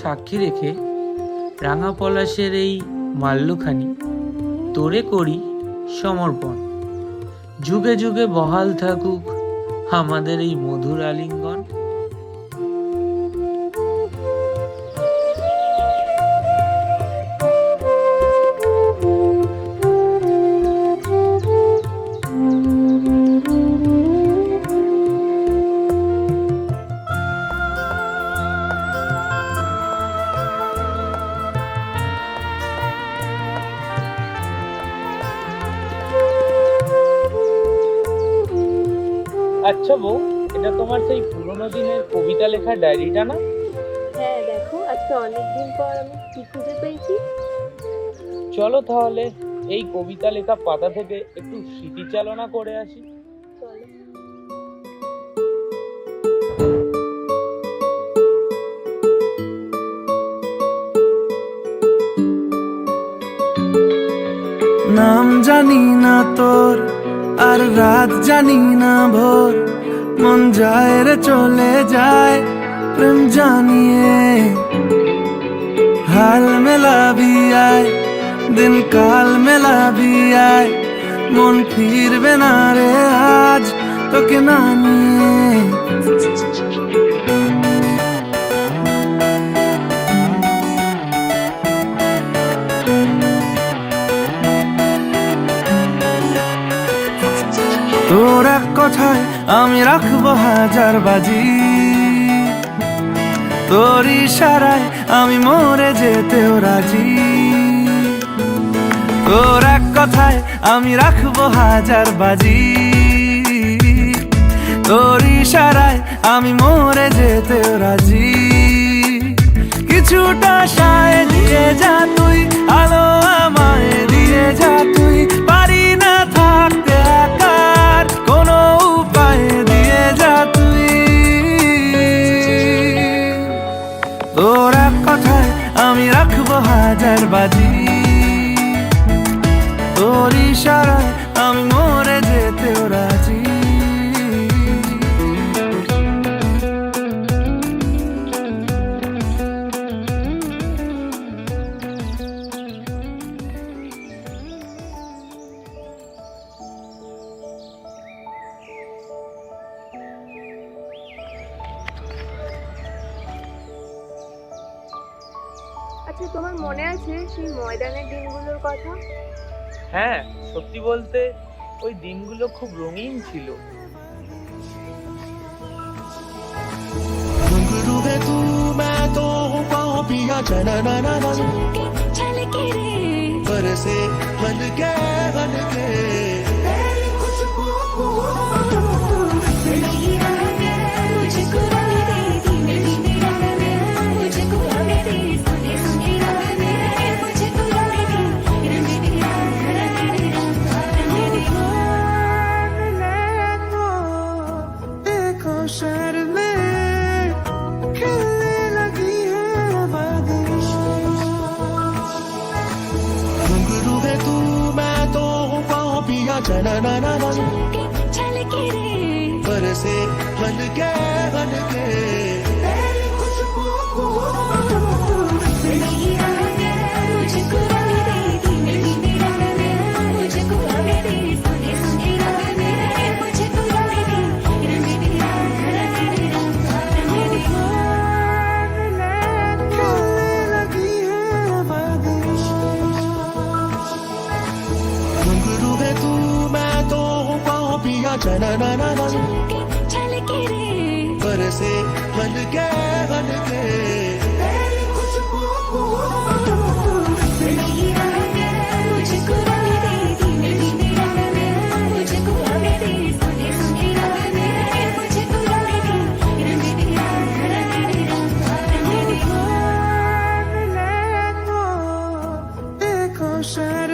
সাক্ষী রেখে রাঙা পলাশের এই মাল্যখানি তোরে করি সমর্পণ। যুগে যুগে বহাল থাকুক আমাদের এই মধুর আলিঙ্গন। আচ্ছা বউ, এটা তোমার সেই পুরোনো দিনের কবিতা লেখার ডায়েরিটা না? হ্যাঁ দেখো, আজকে অনেকদিন পর আমি কি খুঁজে পেয়েছি। চলো তাহলে এই কবিতা লেখা পাতা থেকে একটু স্মৃতিচালনা করে আসি। চলো। নাম জানি না তোর, আর রাত জানি না ভোর, মন যায় রে চলে যায় প্রেম জানিয়ে। হাল মেলাবি আয়, দিন কাল মেলাবি আয়, মন ফিরবে না রে আজ তোকে না নিয়ে। তোর এক কথায় আমি রাখবো হাজার বাজি, তোর ইশারায় আমি মরে যেতেও রাজি। তোর এক কথায় আমি রাখবো হাজার বাজি, তোর ইশারায় আমি মরে যেতেও রাজি। কিছুটা সায় দিয়ে যা তুই, আলো আমায় দিয়ে যা তুই, পারি না থাকতে একার কোনো উপায় দিয়ে যা তুই। তোর এক কথায় আমি রাখবো হাজার বাজি, তোর ইশারায় আমি মরে যেতেও রাজি। আচ্ছা, তোমার মনে আছে সেই ময়দানের দিনগুলোর কথা? হ্যাঁ, সত্যি বলতে ওই দিনগুলো খুব রঙিন ছিল। तू मैं तो हूँ पाँव पिया बरसे हल्के हल्के। शहर में खेलने लगी है बारिश, घुंघरू है तू मैं तो हूँ पाँव पिया बरसे हल्के हल्के। बरसे हल्के हल्के। देखो शहर